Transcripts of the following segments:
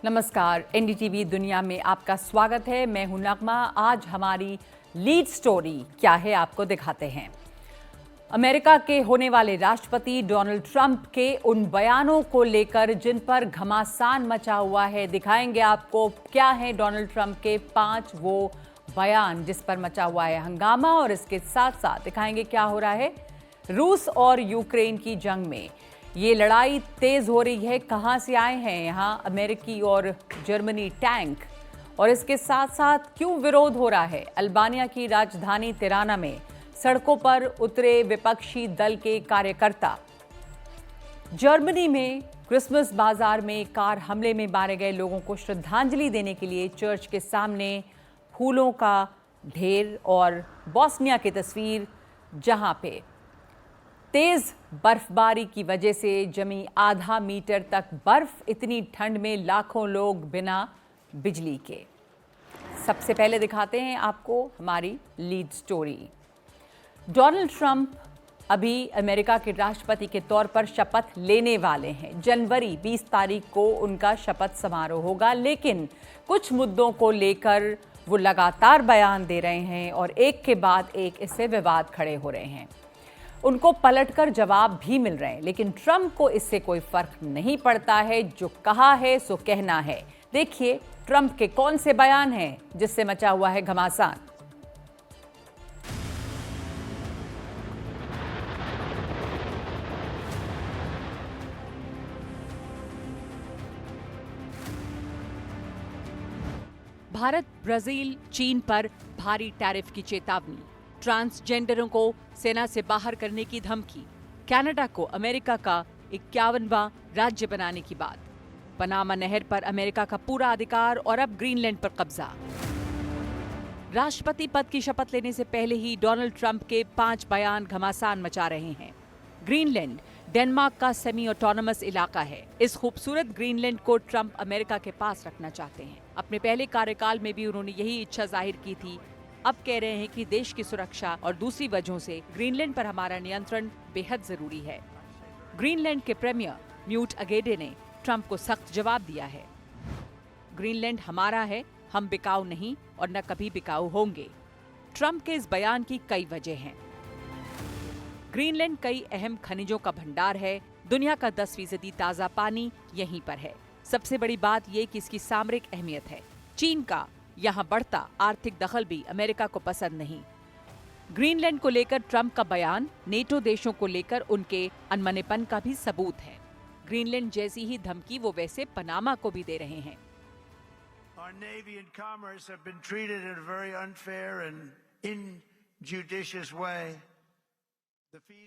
नमस्कार, एनडीटीवी दुनिया में आपका स्वागत है। मैं हूं नगमा। आज हमारी लीड स्टोरी क्या है आपको दिखाते हैं। अमेरिका के होने वाले राष्ट्रपति डोनाल्ड ट्रंप के उन बयानों को लेकर जिन पर घमासान मचा हुआ है, दिखाएंगे आपको क्या है डोनाल्ड ट्रंप के 5 वो बयान जिस पर मचा हुआ है हंगामा, और इसके साथ साथ दिखाएंगे क्या हो रहा है रूस और यूक्रेन की जंग में। ये लड़ाई तेज हो रही है, कहां से आए हैं यहां अमेरिकी और जर्मनी टैंक, और इसके साथ साथ क्यों विरोध हो रहा है। अल्बानिया की राजधानी तिराना में सड़कों पर उतरे विपक्षी दल के कार्यकर्ता। जर्मनी में क्रिसमस बाजार में कार हमले में मारे गए लोगों को श्रद्धांजलि देने के लिए चर्च के सामने फूलों का ढेर, और बोस्निया की तस्वीर जहां पे तेज बर्फबारी की वजह से जमी आधा मीटर तक बर्फ, इतनी ठंड में लाखों लोग बिना बिजली के। सबसे पहले दिखाते हैं आपको हमारी लीड स्टोरी। डोनाल्ड ट्रंप अभी अमेरिका के राष्ट्रपति के तौर पर शपथ लेने वाले हैं। जनवरी 20 तारीख को उनका शपथ समारोह होगा, लेकिन कुछ मुद्दों को लेकर वो लगातार बयान दे रहे हैं और एक के बाद एक इससे विवाद खड़े हो रहे हैं। उनको पलटकर जवाब भी मिल रहे हैं, लेकिन ट्रंप को इससे कोई फर्क नहीं पड़ता है। जो कहा है सो कहना है। देखिए ट्रंप के कौन से बयान हैं जिससे मचा हुआ है घमासान। भारत, ब्राजील, चीन पर भारी टैरिफ की चेतावनी, ट्रांसजेंडरों को सेना से बाहर करने की धमकी, कनाडा को अमेरिका का 51वां राज्य बनाने की बात, पनामा नहर पर अमेरिका का पूरा अधिकार और अब ग्रीनलैंड पर कब्जा। राष्ट्रपति पद की शपथ लेने से पहले ही डोनाल्ड ट्रंप के 5 बयान घमासान मचा रहे हैं। ग्रीनलैंड डेनमार्क का सेमी ऑटोनमस इलाका है। इस खूबसूरत ग्रीनलैंड को ट्रंप अमेरिका के पास रखना चाहते हैं। अपने पहले कार्यकाल में भी उन्होंने यही इच्छा जाहिर की थी। अब कह रहे हैं कि देश की सुरक्षा और दूसरी वजहों से ग्रीनलैंड पर हमारा नियंत्रण बेहद जरूरी है। ग्रीनलैंड के प्रीमियर म्यूट अगेडे ने ट्रंप को सख्त जवाब दिया है। ग्रीनलैंड हमारा है, हम बिकाऊ नहीं और न कभी बिकाऊ होंगे। ट्रंप के इस बयान की कई वजह हैं। ग्रीनलैंड कई अहम खनिजों का भंडार है। दुनिया का 10% ताजा पानी यहीं पर है। सबसे बड़ी बात यह कि इसकी सामरिक अहमियत है। चीन का यहाँ बढ़ता आर्थिक दखल भी अमेरिका को पसंद नहीं। ग्रीनलैंड को लेकर ट्रंप का बयान नेटो देशों को लेकर उनके अनमनेपन का भी सबूत है। ग्रीनलैंड जैसी ही धमकी वो वैसे पनामा को भी दे रहे हैं। Our Navy and Commerce have been treated in a very unfair and injudicious way.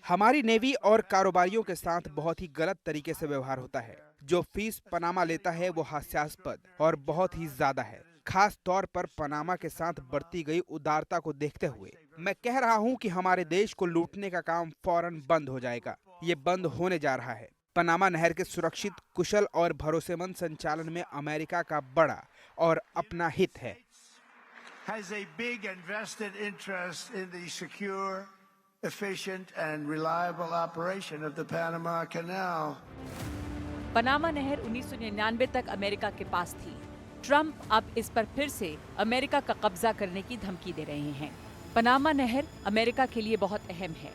हमारी नेवी और कारोबारियों के साथ बहुत ही गलत तरीके से व्यवहार होता है। जो फीस पनामा लेता है वो हास्यास्पद और बहुत ही ज्यादा है, खास तौर पर पनामा के साथ बढ़ती गई उदारता को देखते हुए। मैं कह रहा हूं कि हमारे देश को लूटने का काम फौरन बंद हो जाएगा। ये बंद होने जा रहा है। पनामा नहर के सुरक्षित, कुशल और भरोसेमंद संचालन में अमेरिका का बड़ा और अपना हित है। Has a big and vested interest in the secure, efficient and reliable operation of the Panama Canal. Panama नहर 1999 तक अमेरिका के पास थी। ट्रंप अब इस पर फिर से अमेरिका का कब्जा करने की धमकी दे रहे हैं। पनामा नहर अमेरिका के लिए बहुत अहम है।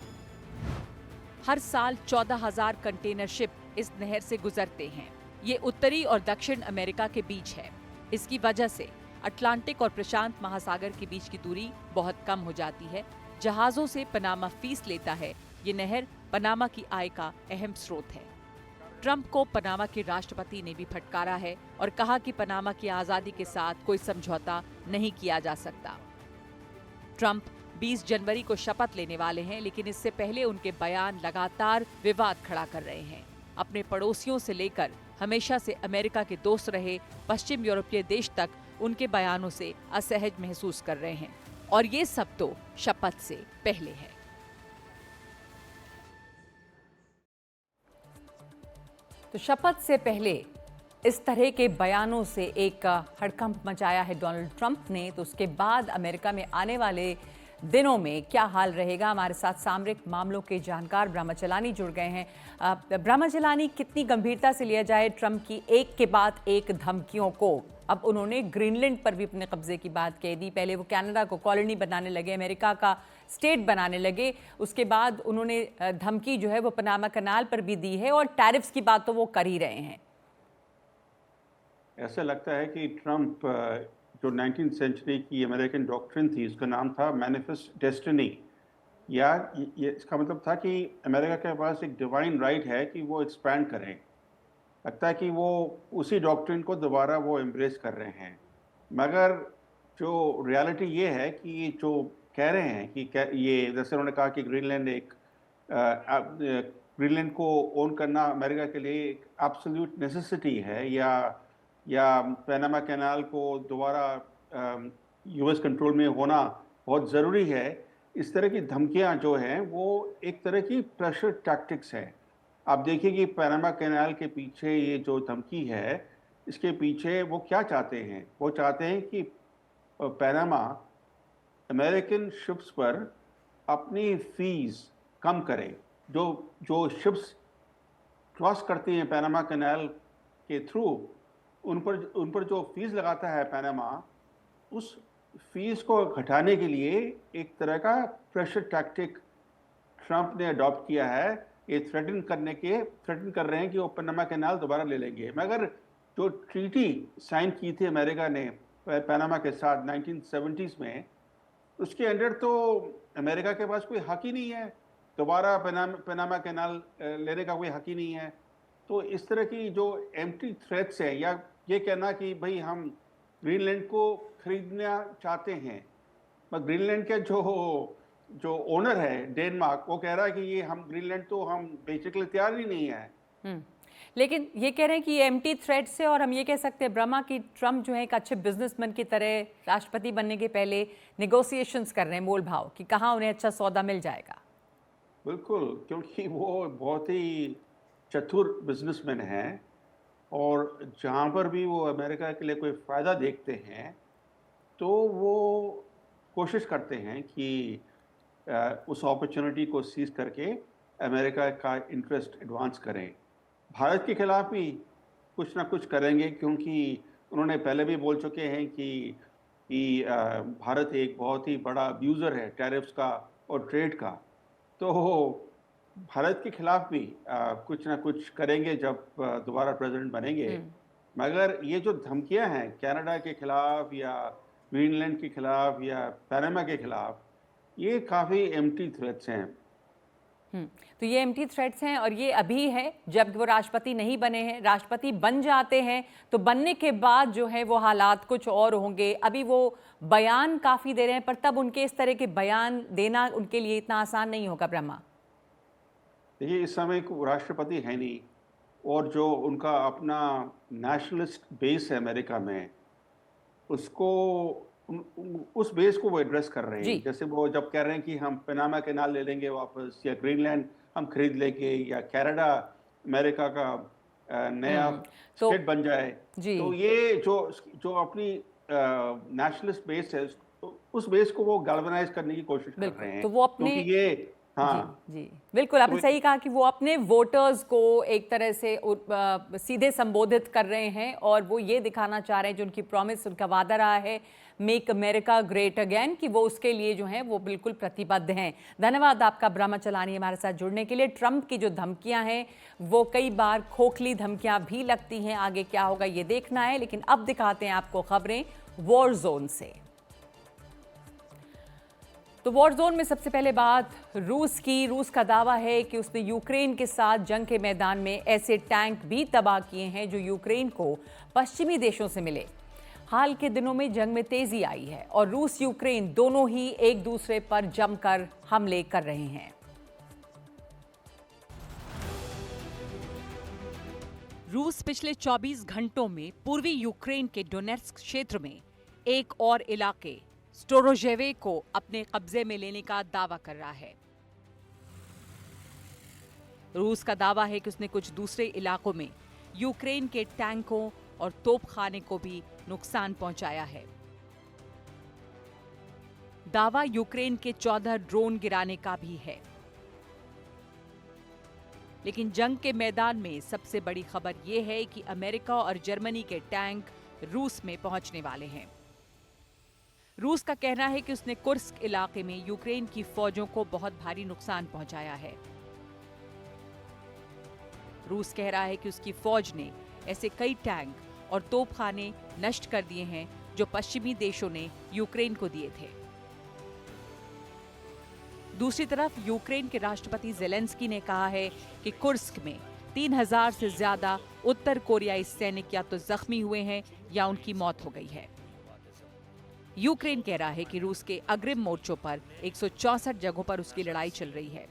हर साल 14,000 कंटेनर शिप इस नहर से गुजरते हैं। ये उत्तरी और दक्षिण अमेरिका के बीच है। इसकी वजह से अटलांटिक और प्रशांत महासागर के बीच की दूरी बहुत कम हो जाती है। जहाजों से पनामा फीस लेता है। ये नहर पनामा की आय का अहम स्रोत है। ट्रंप को पनामा के राष्ट्रपति ने भी फटकारा है और कहा कि पनामा की आजादी के साथ कोई समझौता नहीं किया जा सकता। ट्रंप 20 जनवरी को शपथ लेने वाले हैं, लेकिन इससे पहले उनके बयान लगातार विवाद खड़ा कर रहे हैं। अपने पड़ोसियों से लेकर हमेशा से अमेरिका के दोस्त रहे पश्चिम यूरोपीय देश तक उनके बयानों से असहज महसूस कर रहे हैं, और ये सब तो शपथ से पहले है। तो शपथ से पहले इस तरह के बयानों से एक हड़कंप मचाया है डोनाल्ड ट्रंप ने। तो उसके बाद अमेरिका में आने वाले दिनों में क्या हाल रहेगा। हमारे साथ सामरिक मामलों के जानकार ब्रह्मा चलानी जुड़ गए हैं। ब्रह्मा चलानी, कितनी गंभीरता से लिया जाए ट्रंप की एक के बाद एक धमकियों को? अब उन्होंने ग्रीनलैंड पर भी अपने कब्जे की बात कह दी। पहले वो कनाडा को कॉलोनी बनाने लगे, अमेरिका का स्टेट बनाने लगे। उसके बाद उन्होंने धमकी जो है वो पनामा कनाल पर भी दी है और टैरिफ्स की बात तो वो कर ही रहे हैं। ऐसा लगता है कि ट्रंप जो 19th सेंचुरी की अमेरिकन डॉक्ट्रिन थी, उसका नाम था मैनिफेस्ट डेस्टिनी, या ये इसका मतलब था कि अमेरिका के पास एक डिवाइन राइट है कि वो एक्सपैंड करें। लगता है कि वो उसी डॉक्ट्रिन को दोबारा वो एम्ब्रेस कर रहे हैं। मगर जो रियलिटी ये है कि ये जो कह रहे हैं कि ये, जैसे उन्होंने कहा कि ग्रीनलैंड को ओन करना अमेरिका के लिए एक एब्सोल्यूट नेसेसिटी है, या पनामा कैनाल को दोबारा यूएस कंट्रोल में होना बहुत ज़रूरी है। इस तरह की धमकियां जो हैं वो एक तरह की प्रेशर टैक्टिक्स है। आप देखिए कि पनामा कैनाल के पीछे ये जो धमकी है, इसके पीछे वो क्या चाहते हैं? वो चाहते हैं कि पनामा अमेरिकन शिप्स पर अपनी फीस कम करे। जो शिप्स क्रॉस करती हैं पनामा कैनाल के थ्रू, उन पर जो फीस लगाता है पनामा, उस फीस को घटाने के लिए एक तरह का प्रेशर टैक्टिक ट्रंप ने अडॉप्ट किया है। ये थ्रेटन कर रहे हैं कि वो पनामा कैनाल दोबारा ले लेंगे। मगर जो ट्रीटी साइन की थी अमेरिका ने पनामा के साथ 1970s में, उसके अंडर तो अमेरिका के पास कोई हक ही नहीं है, दोबारा पनामा कैनाल लेने का कोई हक ही नहीं है। तो इस तरह की जो एम्प्टी थ्रेट्स है, या ये कहना कि भाई हम ग्रीनलैंड को खरीदना चाहते हैं, मगर ग्रीनलैंड के जो ओनर है डेनमार्क, वो कह रहा है कि ये हम ग्रीनलैंड तो हम बेचने के लिए तैयार ही नहीं है। लेकिन ये कह रहे हैं कि ये एम्प्टी थ्रेट से, और हम ये कह सकते हैं ब्रह्मा की ट्रंप जो है एक अच्छे बिजनेसमैन की तरह राष्ट्रपति बनने के पहले नेगोशिएशंस कर रहे हैं मोल भाव कि कहाँ उन्हें अच्छा सौदा मिल जाएगा। बिल्कुल, क्योंकि वो बहुत ही चतुर बिजनेसमैन हैं, और जहाँ पर भी वो अमेरिका के लिए कोई फ़ायदा देखते हैं तो वो कोशिश करते हैं कि उस अपॉर्चुनिटी को सीज करके अमेरिका का इंटरेस्ट एडवांस करें। भारत के खिलाफ भी कुछ ना कुछ करेंगे, क्योंकि उन्होंने पहले भी बोल चुके हैं कि भारत एक बहुत ही बड़ा अब्यूज़र है टैरिफ्स का और ट्रेड का। तो भारत के खिलाफ भी कुछ ना कुछ करेंगे जब दोबारा प्रेसिडेंट बनेंगे। मगर ये जो धमकियां हैं कनाडा के खिलाफ या ग्रीनलैंड के खिलाफ या पनामा के खिलाफ, ये काफ़ी एम्प्टी थ्रेट्स हैं। तो ये एम्प्टी थ्रेट्स हैं, और ये अभी है जब वो राष्ट्रपति नहीं बने हैं। राष्ट्रपति बन जाते हैं तो बनने के बाद जो है वो हालात कुछ और होंगे। अभी वो बयान काफ़ी दे रहे हैं, पर तब उनके इस तरह के बयान देना उनके लिए इतना आसान नहीं होगा। ब्रह्मा, देखिए, इस समय राष्ट्रपति है नहीं, और जो उनका अपना नेशनलिस्ट बेस है अमेरिका में, उसको उस बेस को वो एड्रेस कर रहे हैं। जैसे वो जब कह रहे हैं कि हम पनामा कैनाल ले लेंगे वापस, या ग्रीनलैंड हम खरीद लेंगे, या कनाडा अमेरिका का नया स्टेट बन जाए, तो ये जो अपनी नेशनलिस्ट बेस है, उस बेस को वो गैल्वनाइज करने की कोशिश कर रहे हैं। तो वो अपने हाँ जी बिल्कुल, आपने सही कहा कि वो अपने वोटर्स को एक तरह से सीधे संबोधित कर रहे हैं, और वो ये दिखाना चाह रहे हैं जो उनकी प्रॉमिस, उनका वादा रहा है मेक अमेरिका ग्रेट अगेन, कि वो उसके लिए जो हैं वो बिल्कुल प्रतिबद्ध हैं। धन्यवाद आपका ब्रह्मा चलानी हमारे साथ जुड़ने के लिए। ट्रंप की जो धमकियां हैं वो कई बार खोखली धमकियां भी लगती हैं, आगे क्या होगा ये देखना है। लेकिन अब दिखाते हैं आपको खबरें वॉर जोन से। तो वॉर जोन में सबसे पहले बात रूस की। रूस का दावा है कि उसने यूक्रेन के साथ जंग के मैदान में ऐसे टैंक भी तबाह किए हैं जो यूक्रेन को पश्चिमी देशों से मिले। हाल के दिनों में जंग में तेजी आई है और रूस यूक्रेन दोनों ही एक दूसरे पर जमकर हमले कर रहे हैं। रूस पिछले 24 घंटों में पूर्वी यूक्रेन के डोनेट्स्क क्षेत्र में एक और इलाके स्टोरोजेवे को अपने कब्जे में लेने का दावा कर रहा है। रूस का दावा है कि उसने कुछ दूसरे इलाकों में यूक्रेन के टैंकों और तोपखाने को भी नुकसान पहुंचाया है। दावा यूक्रेन के 14 ड्रोन गिराने का भी है। लेकिन जंग के मैदान में सबसे बड़ी खबर यह है कि अमेरिका और जर्मनी के टैंक रूस में पहुंचने वाले हैं। रूस का कहना है कि उसने कुर्स्क इलाके में यूक्रेन की फौजों को बहुत भारी नुकसान पहुंचाया है। रूस कह रहा है कि उसकी फौज ने ऐसे कई टैंक और तोपखाने नष्ट कर दिए हैं जो पश्चिमी देशों ने यूक्रेन को दिए थे। दूसरी तरफ यूक्रेन के राष्ट्रपति ज़ेलेंस्की ने कहा है कि कुर्स्क में 3000 से ज्यादा उत्तर कोरियाई सैनिक या तो जख्मी हुए हैं या उनकी मौत हो गई है। यूक्रेन कह रहा है कि रूस के अग्रिम मोर्चों पर 164 जगहों पर उसकी लड़ाई चल रही है।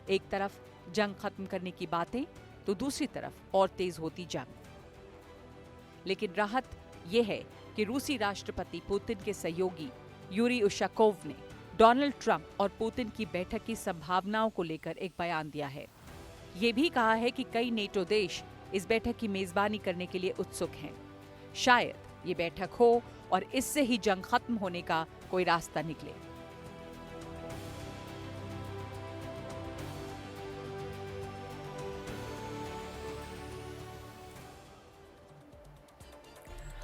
एक तरफ जंग खत्म करने की बातें तो दूसरी तरफ और तेज होती जंग। लेकिन राहत यह है कि रूसी राष्ट्रपति पुतिन के सहयोगी यूरी उशाकोव ने डोनाल्ड ट्रंप और पुतिन की बैठक की संभावनाओं को लेकर एक बयान दिया है। ये भी कहा है कि कई नेटो देश इस बैठक की मेजबानी करने के लिए उत्सुक हैं। शायद ये बैठक हो और इससे ही जंग खत्म होने का कोई रास्ता निकले।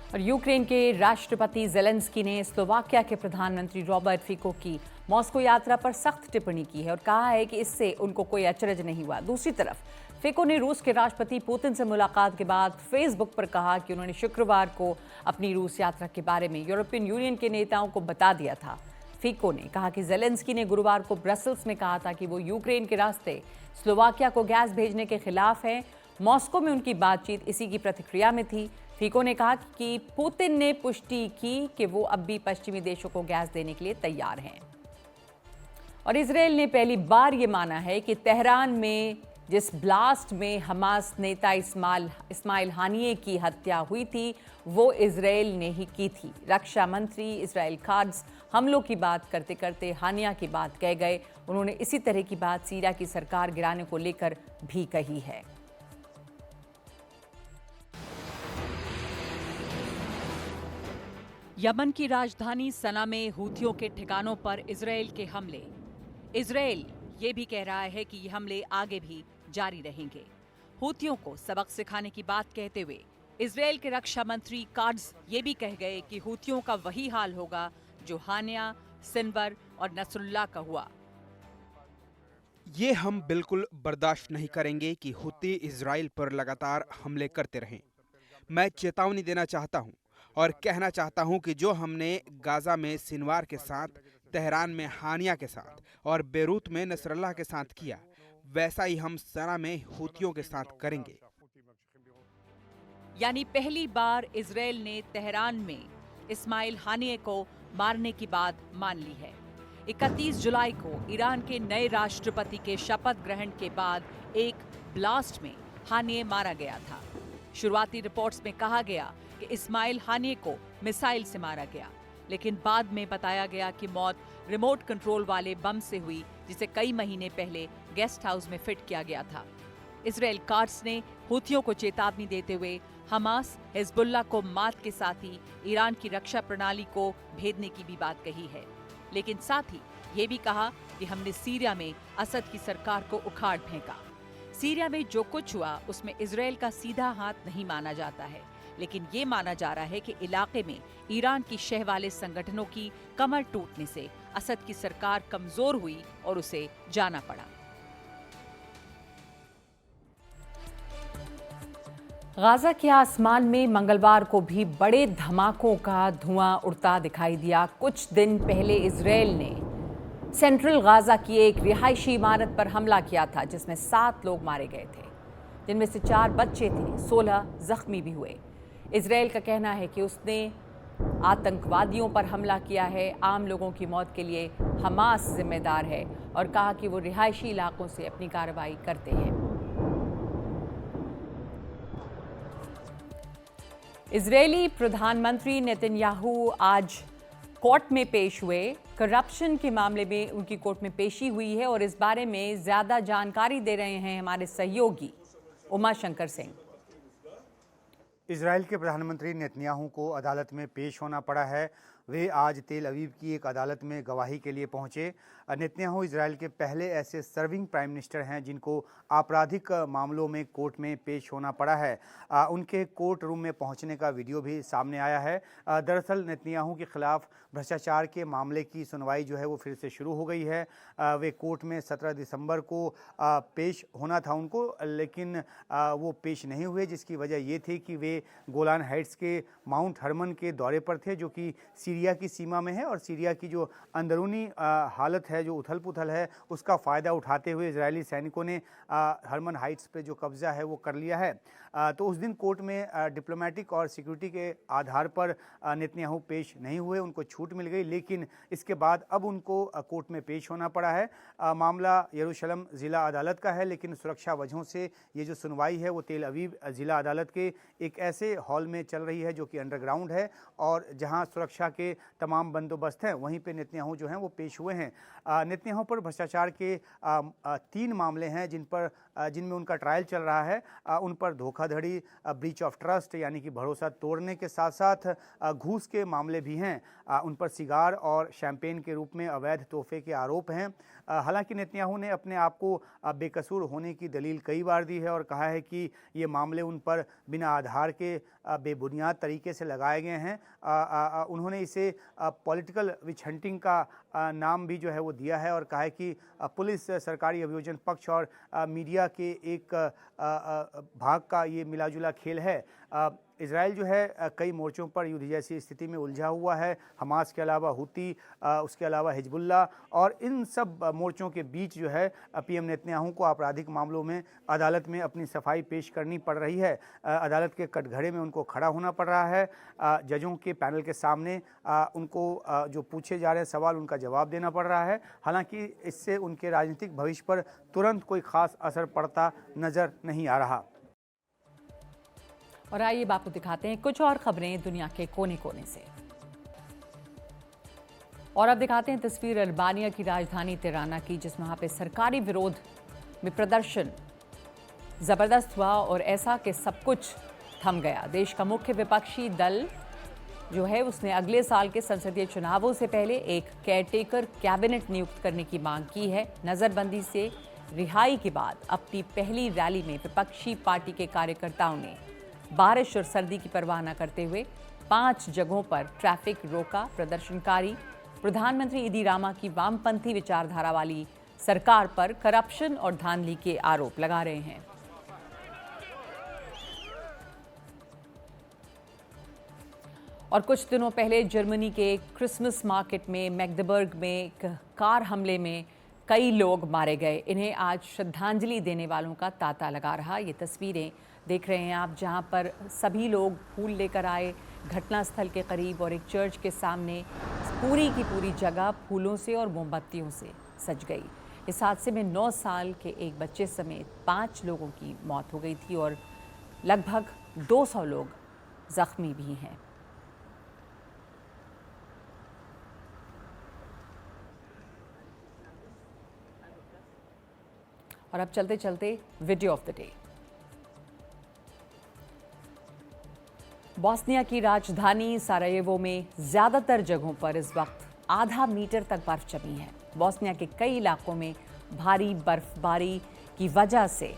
और यूक्रेन के राष्ट्रपति ज़ेलेंस्की ने स्लोवाकिया के प्रधानमंत्री रॉबर्ट फिको की मॉस्को यात्रा पर सख्त टिप्पणी की है और कहा है कि इससे उनको कोई अचरज नहीं हुआ। दूसरी तरफ फिको ने रूस के राष्ट्रपति पुतिन से मुलाकात के बाद फेसबुक पर कहा कि उन्होंने शुक्रवार को अपनी रूस यात्रा के बारे में यूरोपियन यूनियन के नेताओं को बता दिया था। फिको ने कहा कि ज़ेलेंस्की ने गुरुवार को ब्रसल्स में कहा था कि वो यूक्रेन के रास्ते स्लोवाकिया को गैस भेजने के खिलाफ है। मॉस्को में उनकी बातचीत इसी की प्रतिक्रिया में थी। फिको ने कहा कि पुतिन ने पुष्टि की कि वो अब भी पश्चिमी देशों को गैस देने के लिए तैयार हैं। और इजराइल ने पहली बार ये माना है कि तेहरान में जिस ब्लास्ट में हमास नेता इस्माइल हानिये की हत्या हुई थी वो इजराइल ने ही की थी। रक्षा मंत्री इजराइल काट्ज़ हमलों की बात करते करते हानिया की बात कह गए। उन्होंने इसी तरह की बात सीरिया की सरकार गिराने को लेकर भी कही है। यमन की राजधानी सना में हूथियों के ठिकानों पर इजराइल के हमले। इजराइल ये भी कह रहा है कि ये हमले आगे भी जारी रहेंगे। हूथियों को सबक सिखाने की बात कहते हुए इजराइल के रक्षा मंत्री काट्ज़ ये भी कह गए कि हूथियों का वही हाल होगा जो हानिया, सिनवर और नसरुल्लाह का हुआ। ये हम बिल्कुल बर्दाश्त नहीं करेंगे कि हूती इजराइल पर लगातार हमले करते रहें। मैं चेतावनी देना चाहता हूं और कहना चाहता हूं कि जो हमने गाजा में सिनवार के साथ, तेहरान में हानिया के साथ और बेरूत में नसरल्लाह के साथ किया, वैसा ही हम सना में हूतियों के साथ करेंगे। यानी पहली बार इजराइल ने तेहरान में इस्माइल हानिये को मारने की बात मान ली है। 31 जुलाई को ईरान के नए राष्ट्रपति के शपथ ग्रहण के बाद एक ब्लास्ट में हानिये मारा गया था। शुरुआती रिपोर्ट्स में कहा गया कि इस्माइल हानिये को मिसाइल से मारा गया, लेकिन बाद में बताया गया कि मौत रिमोट कंट्रोल वाले बम से हुई जिसे कई महीने पहले गेस्ट हाउस में फिट किया गया था। इजराइल काट्ज़ ने हूथियों को चेतावनी देते हुए हमास, हिजबुल्लाह को मात के साथ ही ईरान की रक्षा प्रणाली को भेदने की भी बात कही है, लेकिन साथ ही ये भी कहा कि हमने सीरिया में असद की सरकार को उखाड़ फेंका। सीरिया में जो कुछ हुआ उसमें इजराइल का सीधा हाथ नहीं माना जाता है, लेकिन ये माना जा रहा है कि इलाके में ईरान की शह वाले संगठनों की कमर टूटने से असद की सरकार कमजोर हुई और उसे जाना पड़ा। गाजा के आसमान में मंगलवार को भी बड़े धमाकों का धुआं उड़ता दिखाई दिया। कुछ दिन पहले इजराइल ने सेंट्रल गाजा की एक रिहायशी इमारत पर हमला किया था जिसमें 7 लोग मारे गए थे, जिनमें से 4 बच्चे थे, 16 जख्मी भी हुए। इजराइल का कहना है कि उसने आतंकवादियों पर हमला किया है, आम लोगों की मौत के लिए हमास जिम्मेदार है और कहा कि वो रिहायशी इलाकों से अपनी कार्रवाई करते हैं। इजरायली प्रधानमंत्री नेतन्याहू आज कोर्ट में पेश हुए। करप्शन के मामले में उनकी कोर्ट में पेशी हुई है और इस बारे में ज्यादा जानकारी दे रहे हैं हमारे सहयोगी उमा शंकर सिंह। इजराइल के प्रधानमंत्री नेतन्याहू को अदालत में पेश होना पड़ा है। वे आज तेल अवीव की एक अदालत में गवाही के लिए पहुंचे। नेतन्याहू इजराइल के पहले ऐसे सर्विंग प्राइम मिनिस्टर हैं जिनको आपराधिक मामलों में कोर्ट में पेश होना पड़ा है। उनके कोर्ट रूम में पहुंचने का वीडियो भी सामने आया है। दरअसल नेतन्याहू के खिलाफ भ्रष्टाचार के मामले की सुनवाई जो है वो फिर से शुरू हो गई है। वे कोर्ट में 17 दिसंबर को पेश होना था उनको, लेकिन वो पेश नहीं हुए, जिसकी वजह ये थी कि वे गोलान हाइट्स के माउंट हरमन के दौरे पर थे, जो कि सीरिया की सीमा में है। और सीरिया की जो अंदरूनी हालत है, जो उथल पुथल है, उसका फ़ायदा उठाते हुए इजरायली सैनिकों ने हरमन हाइट्स पे जो कब्ज़ा है वो कर लिया है। तो उस दिन कोर्ट में डिप्लोमेटिक और सिक्योरिटी के आधार पर नेतन्याहू पेश नहीं हुए, उनको छूट मिल गई। लेकिन इसके बाद अब उनको कोर्ट में पेश होना पड़ा है। मामला यरूशलेम ज़िला अदालत का है, लेकिन सुरक्षा वजहों से ये जो सुनवाई है वो तेल अवीव ज़िला अदालत के एक ऐसे हॉल में चल रही है जो कि अंडरग्राउंड है और जहां सुरक्षा के तमाम बंदोबस्त हैं, वहीं पे नेतन्याहू जो हैं वो पेश हुए हैं। नेतन्याहू पर भ्रष्टाचार के 3 मामले हैं जिनमें उनका ट्रायल चल रहा है। उन पर धोखाधड़ी, ब्रीच ऑफ ट्रस्ट यानी कि भरोसा तोड़ने के साथ साथ घूस के मामले भी हैं। उन पर सिगार और शैंपेन के रूप में अवैध तोहफे के आरोप हैं। हालांकि नेतन्याहू ने अपने आप को बेकसूर होने की दलील कई बार दी है और कहा है कि ये मामले उन पर बिना आधार के बेबुनियाद तरीके से लगाए गए हैं। उन्होंने इसे पॉलिटिकल विच हंटिंग का नाम भी जो है वो दिया है और कहा है कि पुलिस, सरकारी अभियोजन पक्ष और मीडिया के एक भाग का ये मिलाजुला खेल है। इजराइल जो है कई मोर्चों पर युद्ध जैसी स्थिति में उलझा हुआ है। हमास के अलावा हुती, उसके अलावा हिजबुल्ला, और इन सब मोर्चों के बीच जो है पीएम नेतन्याहू को आपराधिक मामलों में अदालत में अपनी सफाई पेश करनी पड़ रही है। अदालत के कटघरे में उनको खड़ा होना पड़ रहा है। जजों के पैनल के सामने उनको जो पूछे जा रहे हैं सवाल, उनका जवाब देना पड़ रहा है। हालांकि इससे उनके राजनीतिक भविष्य पर तुरंत कोई खास असर पड़ता नज़र नहीं आ रहा। और आइए आपको दिखाते हैं कुछ और खबरें दुनिया के कोने कोने से। और अब दिखाते हैं तस्वीर अल्बानिया की राजधानी तिराना की, जिसमें वहां पे सरकारी विरोध में प्रदर्शन जबरदस्त हुआ और ऐसा कि सब कुछ थम गया। देश का मुख्य विपक्षी दल जो है उसने अगले साल के संसदीय चुनावों से पहले एक केयरटेकर कैबिनेट नियुक्त करने की मांग की है। नजरबंदी से रिहाई के बाद अपनी पहली रैली में विपक्षी पार्टी के कार्यकर्ताओं ने बारिश और सर्दी की परवाह न करते हुए 5 जगहों पर ट्रैफिक रोका। प्रदर्शनकारी प्रधानमंत्री ईदी रामा की वामपंथी विचारधारा वाली सरकार पर करप्शन और धांधली के आरोप लगा रहे हैं। और कुछ दिनों पहले जर्मनी के क्रिसमस मार्केट में मैग्देबर्ग में एक कार हमले में कई लोग मारे गए। इन्हें आज श्रद्धांजलि देने वालों का तांता लगा रहा। ये तस्वीरें देख रहे हैं आप, जहां पर सभी लोग फूल लेकर आए घटनास्थल के करीब और एक चर्च के सामने पूरी की पूरी जगह फूलों से और मोमबत्तियों से सज गई। इस हादसे में 9 साल के एक बच्चे समेत 5 लोगों की मौत हो गई थी और लगभग 200 लोग जख्मी भी हैं। और अब चलते चलते video of the day. Bosnia की राजधानी सारायेवो में ज्यादातर जगहों पर इस वक्त आधा मीटर तक बर्फ जमी है। बोस्निया के कई इलाकों में भारी बर्फबारी की वजह से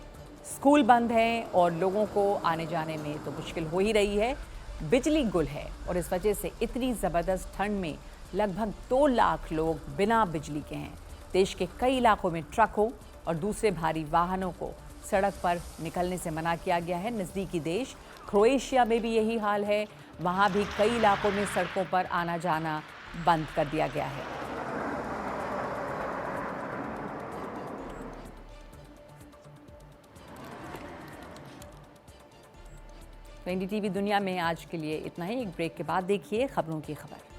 स्कूल बंद हैं और लोगों को आने जाने में तो मुश्किल हो ही रही है। बिजली गुल है और इस वजह से इतनी ज़बरदस्त ठंड में लगभग 2 लाख लोग बिना बिजली के हैं। देश के कई इलाकों में ट्रकों और दूसरे भारी वाहनों को सड़क पर निकलने से मना किया गया है। नज़दीकी देश क्रोएशिया में भी यही हाल है। वहाँ भी कई इलाकों में सड़कों पर आना जाना बंद कर दिया गया है। एनडीटीवी दुनिया में आज के लिए इतना ही। एक ब्रेक के बाद देखिए खबरों की खबर।